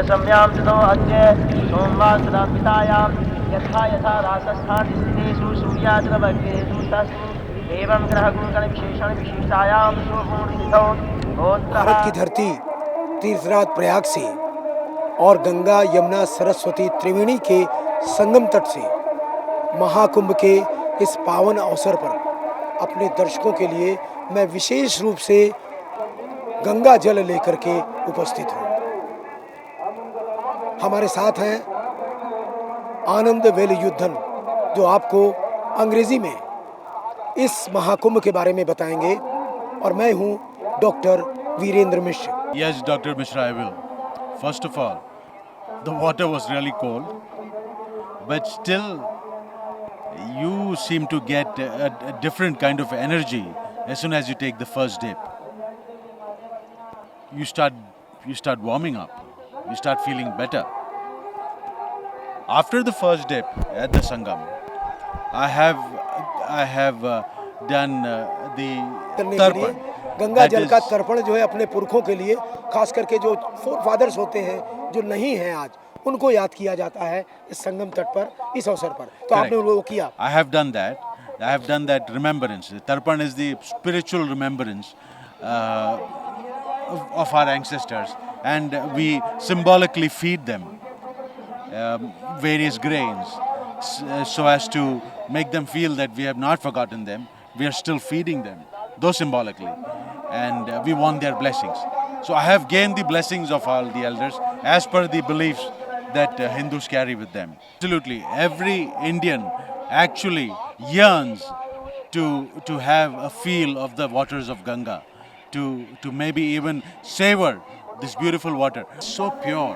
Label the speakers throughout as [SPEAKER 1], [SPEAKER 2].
[SPEAKER 1] दशम्यां ततो अद्य सोमवासरा पितायां यथा यथा रासस्थानस्थितेषु सूर्याग्रवग्नेषु तस्तु एवं ग्रहगुणगणविशेषणविशिष्टायां शुभमुहूर्ततिथौ
[SPEAKER 2] भारत की
[SPEAKER 1] गोत्रः
[SPEAKER 2] धरती तीर्थराज प्रयाग से और गंगा यमुना सरस्वती त्रिवेणी के संगम तट से महाकुंभ के इस पावन अवसर पर अपने दर्शकों के लिए मैं विशेष रूप से गंगा जल लेकर के उपस्थित हूँ। हमारे साथ हैं आनंद वेलयुद्धन, जो आपको अंग्रेजी में इस महाकुंभ के बारे में बताएंगे, और मैं हूँ doctor Virendra Mishra.
[SPEAKER 3] Yes, Dr. Mishra, I will. First of all, the water was really cold, but still you seem to get a different kind of energy as soon as you take the first dip. You start warming up. You start feeling better. After the first dip at the Sangam, I have done the
[SPEAKER 2] करने के लिए
[SPEAKER 3] Tarpan.
[SPEAKER 2] Ganga
[SPEAKER 3] That
[SPEAKER 2] जल
[SPEAKER 3] is-
[SPEAKER 2] का तर्पण जो है अपने पुरखों के लिए, खास करके जो फोर फादर्स होते हैं जो नहीं हैं आज, उनको याद किया जाता है इस संगम तट पर, इस अवसर पर। तो
[SPEAKER 3] Correct.
[SPEAKER 2] आपने वो किया।
[SPEAKER 3] I have done that. I have done that remembrance. Tarpan is the spiritual remembrance of our ancestors, and we symbolically feed them various grains so as to make them feel that we have not forgotten them. We are still feeding them, though symbolically, and we want their blessings. So I have gained the blessings of all the elders as per the beliefs that Hindus carry with them. Absolutely, every Indian actually yearns to have a feel of the waters of Ganga, to maybe even savor this beautiful water. So pure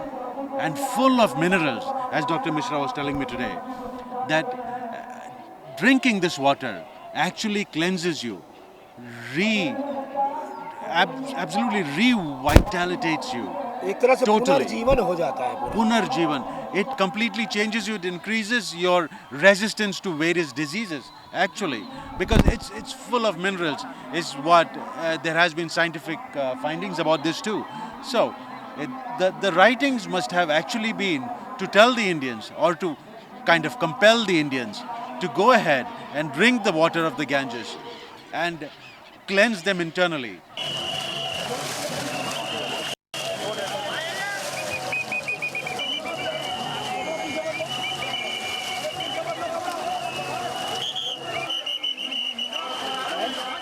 [SPEAKER 3] and full of minerals, as Dr. Mishra was telling me today, that drinking this water actually cleanses you, absolutely revitalizates you.
[SPEAKER 2] एक तरह से
[SPEAKER 3] Totally.
[SPEAKER 2] पुनर्जीवन हो जाता है पूरा।
[SPEAKER 3] Punarjivan. It completely changes you. It increases your resistance to various diseases, actually, because it's full of minerals. Is what there has been scientific findings about this too. So, the writings must have actually been to tell the Indians, or to kind of compel the Indians to go ahead and drink the water of the Ganges and cleanse them internally.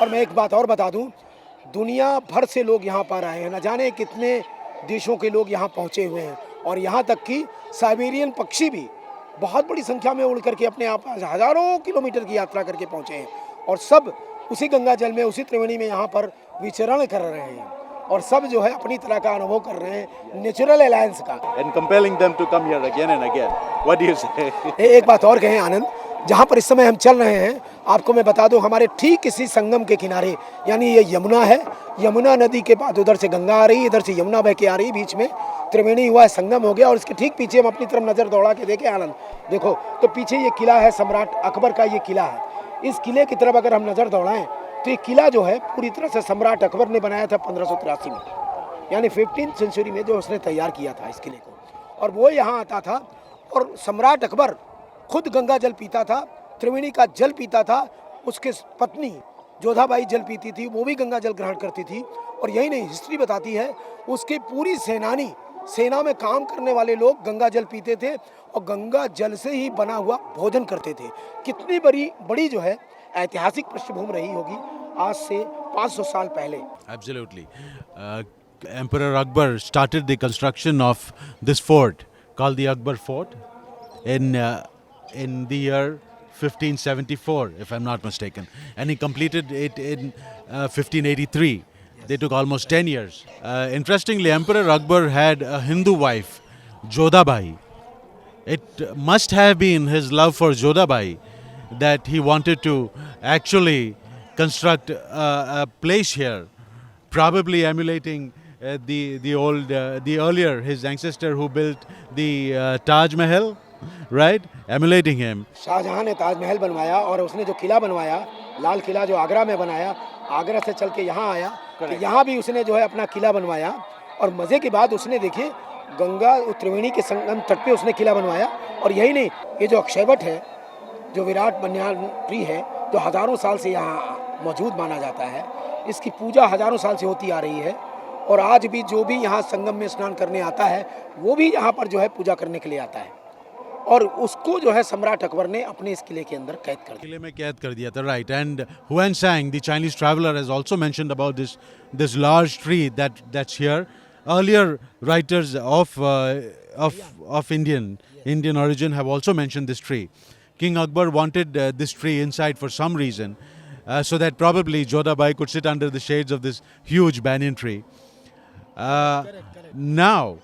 [SPEAKER 2] और मैं एक बात और बता दूं, दुनिया भर से लोग यहाँ पर आए हैं, न जाने कितने देशों के लोग यहाँ पहुँचे हुए हैं, और यहाँ तक कि साइबेरियन पक्षी भी बहुत बड़ी संख्या में उड़ करके अपने आप हजारों किलोमीटर की यात्रा करके पहुँचे हैं, और सब उसी गंगा जल में, उसी त्रिवेणी में यहाँ पर विचरण कर रहे हैं, और सब जो है अपनी तरह का अनुभव कर रहे हैं नेचुरल अलायंस का।
[SPEAKER 3] And compelling them to come here again and again. What do you say?
[SPEAKER 2] एक बात और कहें आनंद, जहाँ पर इस समय हम चल रहे हैं, आपको मैं बता दूं, हमारे ठीक इसी संगम के किनारे, यानी ये यमुना है, यमुना नदी के बाद उधर से गंगा आ रही, इधर से यमुना बह के आ रही, बीच में त्रिवेणी हुआ है, संगम हो गया, और इसके ठीक पीछे हम अपनी तरफ नज़र दौड़ा के देखें आनंद, देखो तो पीछे ये किला है, सम्राट अकबर का ये किला है। इस किले की तरफ अगर हम नज़र दौड़ाएं तो ये किला जो है पूरी तरह से सम्राट अकबर ने बनाया था 1583 में, यानी 15th सेंचुरी में जो उसने तैयार किया था इस किले को, और वो यहाँ आता था, और सम्राट अकबर खुद गंगा जल पीता था, त्रिवेणी का जल पीता था, उसके पत्नी जोधाबाई जल पीती थी, वो भी गंगा जल ग्रहण करती थी, और यही नहीं, हिस्ट्री बताती है उसके पूरी सेना में काम करने वाले लोग गंगा जल पीते थे और गंगा जल से ही बना हुआ भोजन करते थे। कितनी बड़ी जो है ऐतिहासिक पृष्ठभूमि रही होगी आज से 500 साल पहले।
[SPEAKER 3] Absolutely. Emperor Akbar started the construction of this fort called the Akbar Fort in the year 1574, if I'm not mistaken, and he completed it in 1583. They took almost 10 years. Interestingly, Emperor Akbar had a Hindu wife, Jodhabai. It must have been his love for Jodhabai that he wanted to actually construct a place here, probably emulating the earlier his ancestor who built the Taj Mahal, right? Emulating him.
[SPEAKER 2] Shahjahan ने ताजमहल बनवाया, और उसने जो किला बनवाया, लाल किला जो आगरा में बनाया, आगरा से चल के यहाँ आया, तो यहाँ भी उसने जो है अपना किला बनवाया, और मज़े की बात उसने देखिए गंगा त्रिवेणी के संगम तट पे उसने किला बनवाया। और यही नहीं, ये जो अक्षयवट है, जो विराट वन्यप्रिय है, जो हजारों साल से यहाँ मौजूद माना जाता है, इसकी पूजा हजारों साल से होती आ रही है। और आज भी जो भी यहाँ संगम में स्नान करने आता है, वो भी यहाँ पर जो है पूजा करने के लिए आता है। और उसको जो है सम्राट अकबर ने अपने इस किले के अंदर कैद कर दिया।
[SPEAKER 3] किले में कैद कर दिया था, राइट. एंड हुएन सांग, the Chinese traveller, has also mentioned about this large tree that's here. Earlier writers of Indian origin have also mentioned this tree. King Akbar wanted this tree inside for some reason, so that probably Jodhabai could sit under the shades of this huge banyan tree. Now,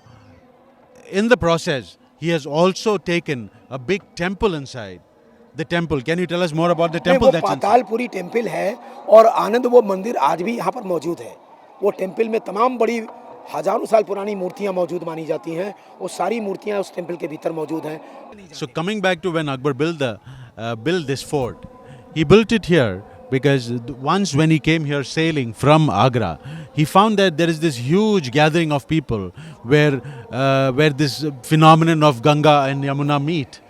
[SPEAKER 3] in the process, he has also taken a big temple inside. The temple. Can you tell us more about the temple
[SPEAKER 2] वो
[SPEAKER 3] that's inside?
[SPEAKER 2] Patalpuri temple है और आनंद वो मंदिर आज भी यहाँ पर मौजूद है। वो टेम्पल में तमाम बड़ी हजारों साल पुरानी मूर्तियाँ मौजूद मानी जाती हैं। वो सारी मूर्तियाँ उस टेम्पल के भीतर मौजूद हैं।
[SPEAKER 3] So coming back to when Akbar built this fort, he built it here because once when he came here sailing from Agra, he found that there is this huge gathering of people where this phenomenon of Ganga and Yamuna meet.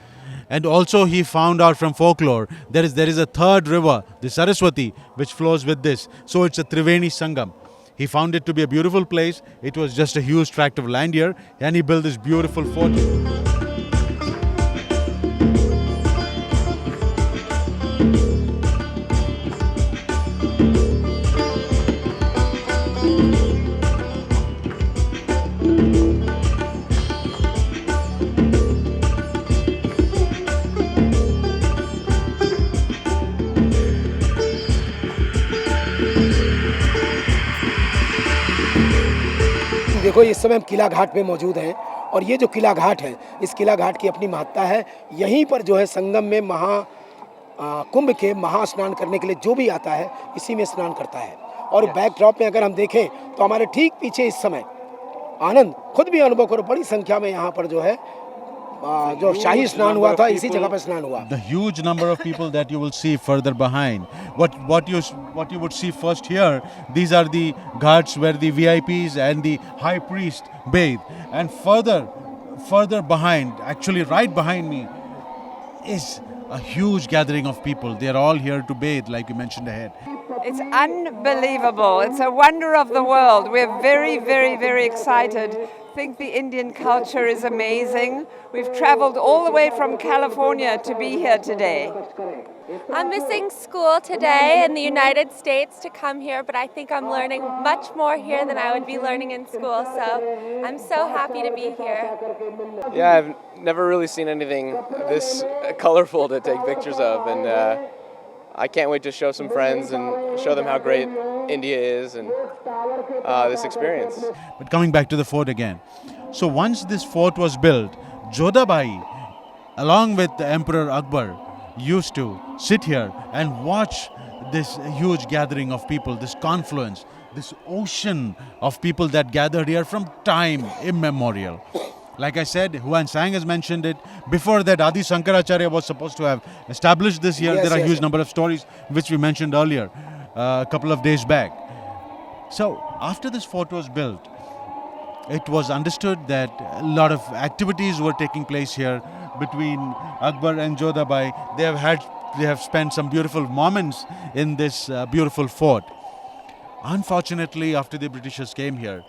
[SPEAKER 3] And also he found out from folklore there is a third river, the Saraswati, which flows with this. So it's a Triveni Sangam. He found it to be a beautiful place. It was just a huge tract of land here, and he built this beautiful fort.
[SPEAKER 2] देखो, इस समय हम किला घाट पे मौजूद हैं और ये जो किला घाट है, इस किला घाट की अपनी महत्ता है। यहीं पर जो है संगम में कुंभ के महास्नान करने के लिए जो भी आता है, इसी में स्नान करता है। और बैकड्रॉप में अगर हम देखें तो हमारे ठीक पीछे इस समय आनंद खुद भी अनुभव करो, बड़ी संख्या में यहाँ पर जो है जो शाही स्नान हुआ था, इसी जगह पर स्नान हुआ।
[SPEAKER 3] The huge number of people that you will see further behind. What you would see first here, these are the ghats where the VIPs and the high priest bathe. And further behind, actually right behind me, is a huge gathering of people. They are all here to bathe, like you mentioned ahead.
[SPEAKER 4] It's unbelievable. It's a wonder of the world. We're very, very, very excited. Think the Indian culture is amazing. We've traveled all the way from California to be here today.
[SPEAKER 5] I'm missing school today in the United States to come here, but I think I'm learning much more here than I would be learning in school. So I'm so happy to be here.
[SPEAKER 6] Yeah, I've never really seen anything this colorful to take pictures of, and I can't wait to show some friends and show them how great India is and this experience.
[SPEAKER 3] But coming back to the fort again. So once this fort was built, Jodhabai, along with the Emperor Akbar, used to sit here and watch this huge gathering of people, this confluence, this ocean of people that gathered here from time immemorial. Like I said, Huan Sang has mentioned it. Before that, Adi Sankaracharya was supposed to have established this here.
[SPEAKER 2] Yes,
[SPEAKER 3] there are
[SPEAKER 2] yes,
[SPEAKER 3] huge
[SPEAKER 2] yes.
[SPEAKER 3] number of stories which we mentioned earlier, a couple of days back. So after this fort was built, it was understood that a lot of activities were taking place here between Akbar and Jodhabai. They have spent some beautiful moments in this beautiful fort. Unfortunately, after the Britishers came here,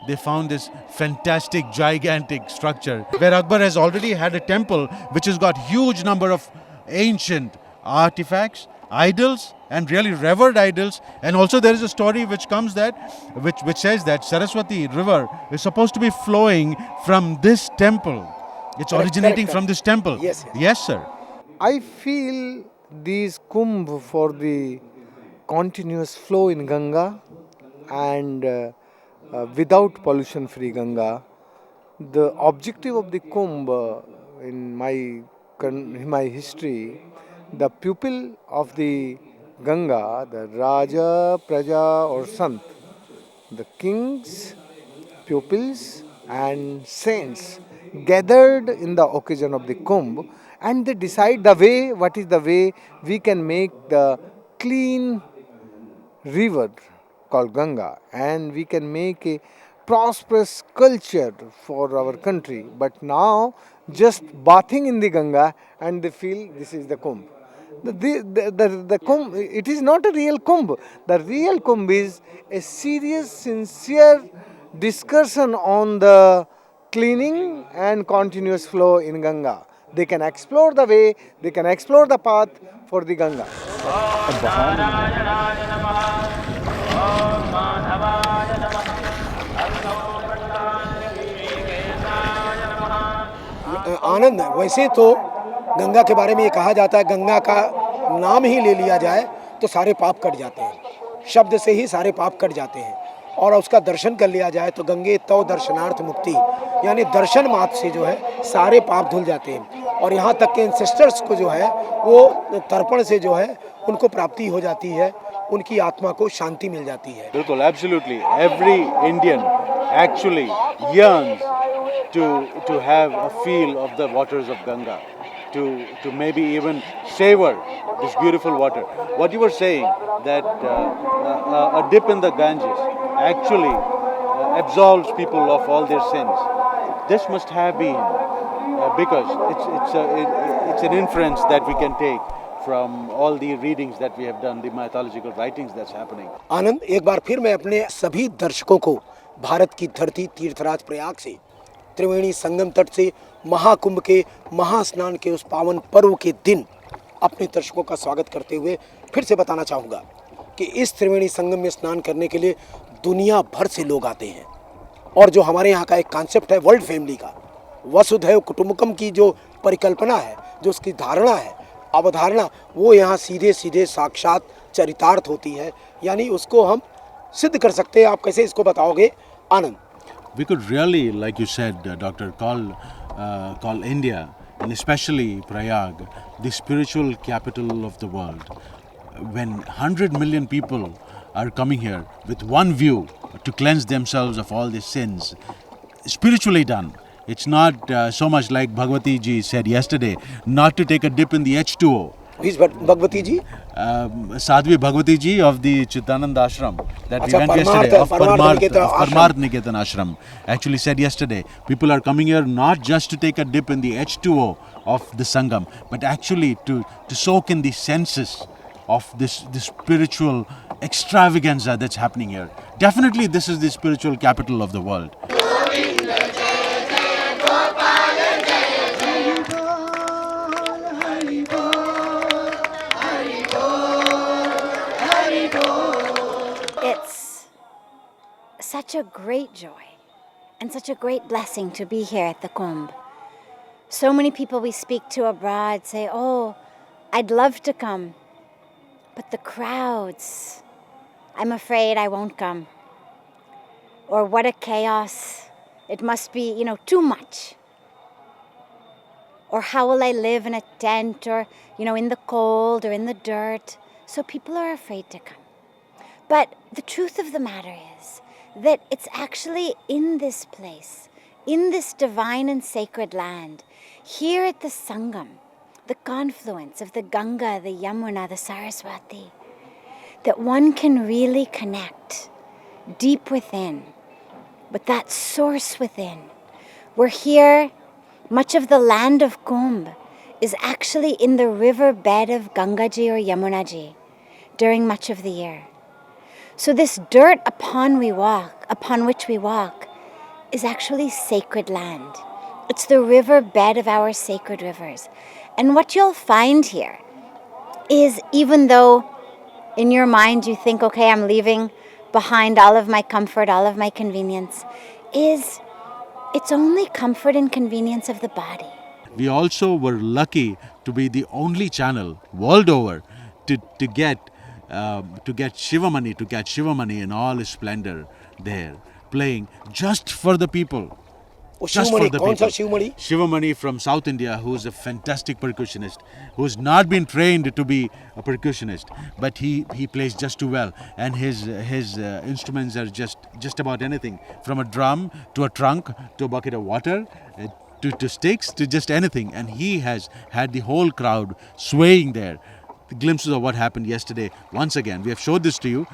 [SPEAKER 3] they found this fantastic, gigantic structure where Akbar has already had a temple which has got huge number of ancient artifacts, idols, and really revered idols. And also there is a story which comes which says that Saraswati river is supposed to be flowing from this temple. It's originating from this temple.
[SPEAKER 2] Yes, yes.
[SPEAKER 3] Yes, sir.
[SPEAKER 7] I feel these kumbh for the continuous flow in Ganga and without pollution free Ganga. The objective of the kumbh in my history, the pupil of the Ganga, the Raja, Praja or Sant, the kings, pupils and saints gathered in the occasion of the kumbh, and they decide what is the way we can make the clean river called Ganga, and we can make prosperous culture for our country. But now, just bathing in the Ganga and they feel this is the Kumbh. The Kumbh, it is not a real Kumbh. The real Kumbh is a serious, sincere discussion on the cleaning and continuous flow in Ganga. They can explore the way, they can explore the path for the Ganga.
[SPEAKER 1] नारायणाय नमः ॐ माधवाय नमः ऋषिकेशाय नमः
[SPEAKER 2] आनंद है। वैसे तो गंगा के बारे में ये कहा जाता है, गंगा का नाम ही ले लिया जाए तो सारे पाप कट जाते हैं, शब्द से ही सारे पाप कट जाते हैं। और उसका दर्शन कर लिया जाए तो गंगे तव दर्शनार्थ मुक्ति, यानी दर्शन मात्र से जो है सारे पाप धुल जाते हैं। और यहाँ तक के एंसेस्टर्स को जो है वो तर्पण से जो है उनको प्राप्ति हो जाती है, उनकी आत्मा को शांति मिल जाती है।
[SPEAKER 3] बिल्कुल, absolutely, every Indian actually yearns to have a feel of the waters of Ganga, to maybe even savor this beautiful water. What you were saying, that a dip in the Ganges actually absolves people of all their sins. This must have been because it's an inference that we can take from all the readings that we have done, the mythological writings that's happening.
[SPEAKER 2] आनंद, एक बार फिर मैं अपने सभी दर्शकों को भारत की धरती तीर्थराज प्रयाग से, त्रिवेणी संगम तट से, महाकुंभ के महास्नान के उस पावन पर्व के दिन अपने दर्शकों का स्वागत करते हुए फिर से बताना चाहूँगा कि इस त्रिवेणी संगम में स्नान करने के लिए दुनिया भर से लोग आते हैं। और जो हमारे यहाँ का एक कॉन्सेप्ट है वर्ल्ड फैमिली का, वसुधैव कुटुंबकम की जो परिकल्पना है, जो उसकी धारणा है, अवधारणा, वो यहाँ सीधे सीधे साक्षात चरितार्थ होती है, यानी उसको हम सिद्ध कर सकते हैं। आप कैसे इसको बताओगे आनंद?
[SPEAKER 3] We could really, like you said, Doctor, call India, and especially Prayag, the spiritual capital of the world. When 100 million people are coming here with one view to cleanse themselves of all their sins, spiritually done. It's not so much like Bhagwati ji said yesterday, not to take a dip in the H2O.
[SPEAKER 2] Who is Bhagwati ji?
[SPEAKER 3] Sadhvi Bhagwati ji of the Chidanand Ashram that we
[SPEAKER 2] Achha,
[SPEAKER 3] went yesterday, of
[SPEAKER 2] Parmarth
[SPEAKER 3] Parmarth Niketan Ashram, actually said yesterday, people are coming here not just to take a dip in the H2O of the Sangam, but actually to soak in the senses of this spiritual extravaganza that's happening here. Definitely this is the spiritual capital of the world.
[SPEAKER 8] It's such a great joy and such a great blessing to be here at the Kumbh. So many people we speak to abroad say, "Oh, I'd love to come, but the crowds, I'm afraid I won't come." Or what a chaos, it must be, too much. Or how will I live in a tent or, in the cold or in the dirt? So people are afraid to come. But the truth of the matter is that it's actually in this place, in this divine and sacred land, here at the Sangam, the confluence of the Ganga, the Yamuna, the Saraswati, that one can really connect deep within, with that source within. We're here, much of the land of Kumbh is actually in the river bed of Gangaji or Yamunaji during much of the year. So this dirt upon which we walk, is actually sacred land. It's the river bed of our sacred rivers. And what you'll find here is, even though in your mind you think, okay, I'm leaving behind all of my comfort, all of my convenience, it's only comfort and convenience of the body.
[SPEAKER 3] We also were lucky to be the only channel world over to get Shivamani, to catch Shivamani in all his splendor there, playing just for the people. Just for the people. Shivamani from South India, who's a fantastic percussionist, who's not been trained to be a percussionist, but he plays just too well, and his instruments are just about anything, from a drum to a trunk to a bucket of water, to sticks to just anything, and he has had the whole crowd swaying there. The glimpses of what happened yesterday. Once again, we have showed this to you.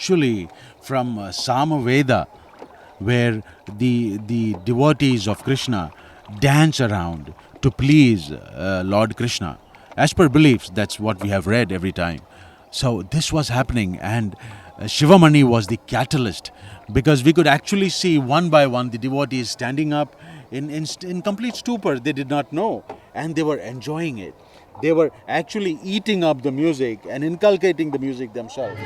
[SPEAKER 3] actually from Samaveda, where the devotees of Krishna dance around to please Lord Krishna. As per beliefs, that's what we have read every time. So this was happening, and Shivamani was the catalyst, because we could actually see one by one the devotees standing up in complete stupor. They did not know, and they were enjoying it. They were actually eating up the music and inculcating the music themselves.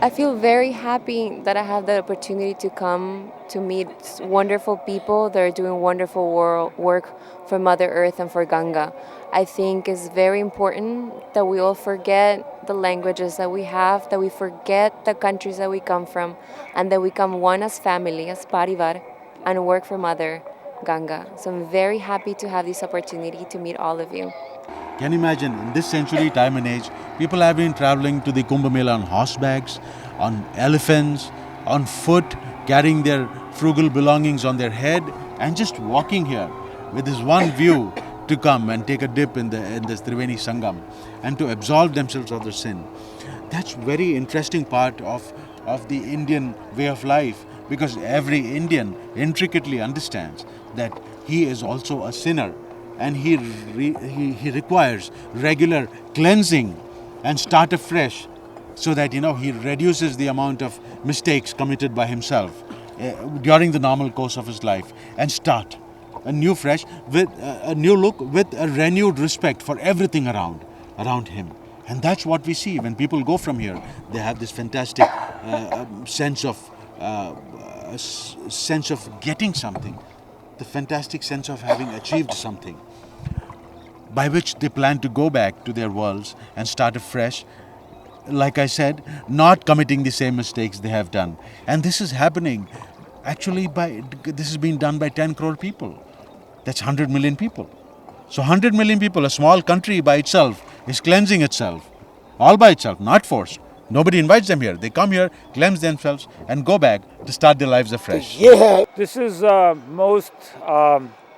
[SPEAKER 9] I feel very happy that I have the opportunity to come to meet wonderful people that are doing wonderful work for Mother Earth and for Ganga. I think it's very important that we all forget the languages that we have, that we forget the countries that we come from, and that we come one as family, as parivar, and work for Mother Ganga. So I'm very happy to have this opportunity to meet all of you.
[SPEAKER 3] Can you imagine, in this century, time and age, people have been traveling to the Kumbh Mela on horsebacks, on elephants, on foot, carrying their frugal belongings on their head, and just walking here with this one view to come and take a dip in this Triveni Sangam and to absolve themselves of their sin. That's very interesting part of the Indian way of life, because every Indian intricately understands that he is also a sinner, and he requires regular cleansing and start afresh, so that he reduces the amount of mistakes committed by himself during the normal course of his life, and start a new fresh with a new look, with a renewed respect for everything around him. And that's what we see when people go from here. They have this fantastic sense of getting something, the fantastic sense of having achieved something, by which they plan to go back to their worlds and start afresh, like I said, not committing the same mistakes they have done. And this is happening actually this is being done by 10 crore people. That's 100 million people. So 100 million people, a small country by itself, is cleansing itself, all by itself, not forced. Nobody invites them here. They come here, cleanse themselves, and go back to start their lives afresh.
[SPEAKER 2] Yeah.
[SPEAKER 1] This is most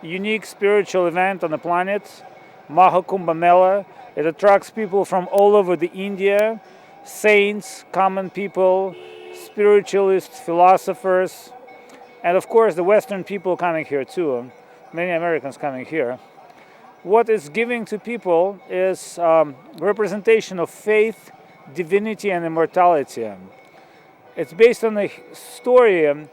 [SPEAKER 1] unique spiritual event on the planet, Mahakumbh Mela. It attracts people from all over the India, saints, common people, spiritualists, philosophers, and of course the Western people coming here too, many Americans coming here. What it's giving to people is representation of faith, divinity, and immortality. It's based on a story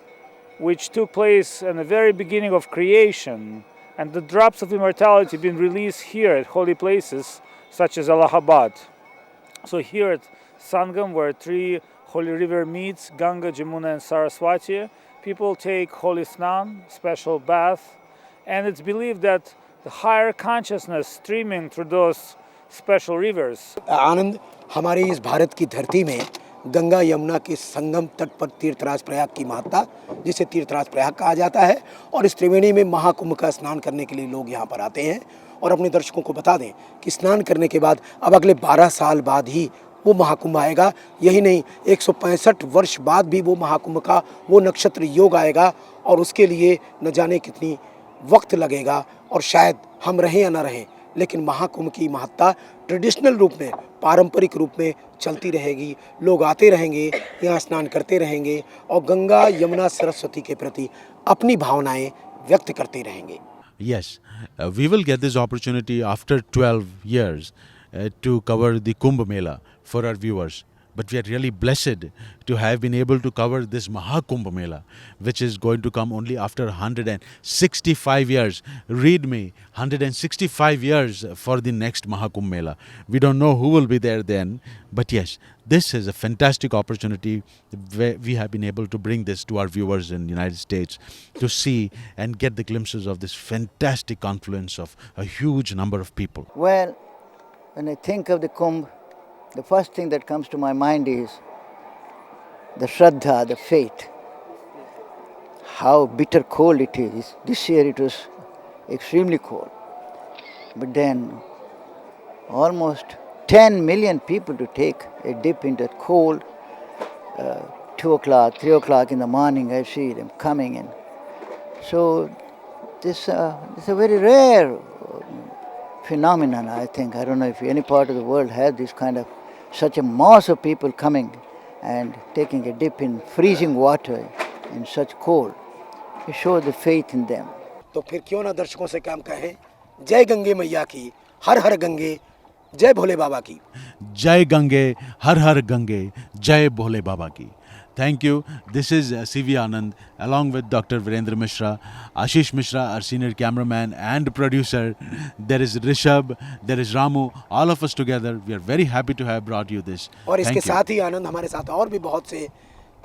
[SPEAKER 1] which took place in the very beginning of creation, and the drops of immortality been released here at holy places such as Allahabad. So here at Sangam, where three holy river meets, Ganga, Jamuna, and Saraswati, people take holy snan, special bath, and it's believed that the higher consciousness streaming through those special rivers.
[SPEAKER 2] आनंद, हमारे इस भारत की धरती में गंगा यमुना के संगम तट पर तीर्थराज प्रयाग की महत्ता, जिसे तीर्थराज प्रयाग कहा जाता है, और इस त्रिवेणी में महाकुंभ का स्नान करने के लिए लोग यहाँ पर आते हैं। और अपने दर्शकों को बता दें कि स्नान करने के बाद अब अगले 12 साल बाद ही वो महाकुंभ आएगा। यही नहीं, 165 वर्ष बाद भी वो महाकुंभ का वो नक्षत्र योग आएगा, और उसके लिए न जाने कितनी वक्त लगेगा, और शायद हम रहें या न रहें, लेकिन महाकुंभ की महत्ता ट्रेडिशनल रूप में, पारंपरिक रूप में चलती रहेगी। लोग आते रहेंगे, यहाँ स्नान करते रहेंगे, और गंगा यमुना सरस्वती के प्रति अपनी भावनाएं व्यक्त करते रहेंगे।
[SPEAKER 3] Yes, we will get this opportunity after 12 years to cover the Kumbh Mela for our viewers. but we are really blessed to have been able to cover this Mahakumbh Mela, which is going to come only after 165 years. Read me, 165 years for the next Mahakumbh Mela. We don't know who will be there then, but yes, this is a fantastic opportunity where we have been able to bring this to our viewers in the United States to see and get the glimpses of this fantastic confluence of a huge number of people.
[SPEAKER 10] Well, when I think of the Kumbh, the first thing that comes to my mind is the Shraddha, the faith. How bitter cold it is. This year it was extremely cold. But then almost 10 million people to take a dip in that cold, 2 o'clock, 3 o'clock in the morning, I see them coming in. So this is a very rare phenomenon, I think. I don't know if any part of the world has this kind of, such a mass of people coming and taking a dip in freezing water in such cold. It shows the faith in them.
[SPEAKER 2] तो फिर क्यों ना दर्शकों से काम कहें, जय गंगे मैया की, हर हर गंगे, जय भोले बाबा की.
[SPEAKER 3] Jai Gange, Har Har Gange, Jai Bhole Baba Ki. Thank you. This is C.V. Anand along with Dr. Virendra Mishra, Ashish Mishra, our senior cameraman and producer. There is Rishabh, there is Ramu, all of us together. We are very happy to have brought you this.
[SPEAKER 2] और इसके
[SPEAKER 3] Thank you.
[SPEAKER 2] साथ ही आनंद हमारे साथ और भी बहुत से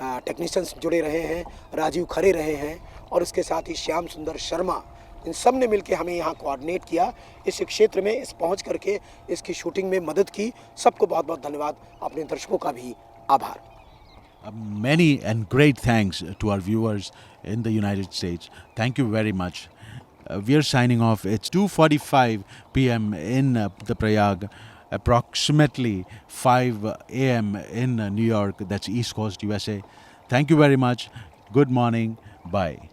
[SPEAKER 2] technicians जुड़े रहे हैं, राजीव खरे रहे हैं और इसके साथ ही श्याम सुंदर शर्मा, इन सब ने मिलकर हमें यहाँ कोऑर्डिनेट किया, इस क्षेत्र में इस पहुँच करके इसकी शूटिंग में मदद की. सबको बहुत बहुत धन्यवाद. अपने दर्शकों का भी आभार.
[SPEAKER 3] Many and great thanks to our viewers in the United States. Thank you very much. We are signing off. It's 2:45 p.m. in the Prayag, approximately 5 a.m. in New York. That's East Coast, USA. Thank you very much. Good morning. Bye.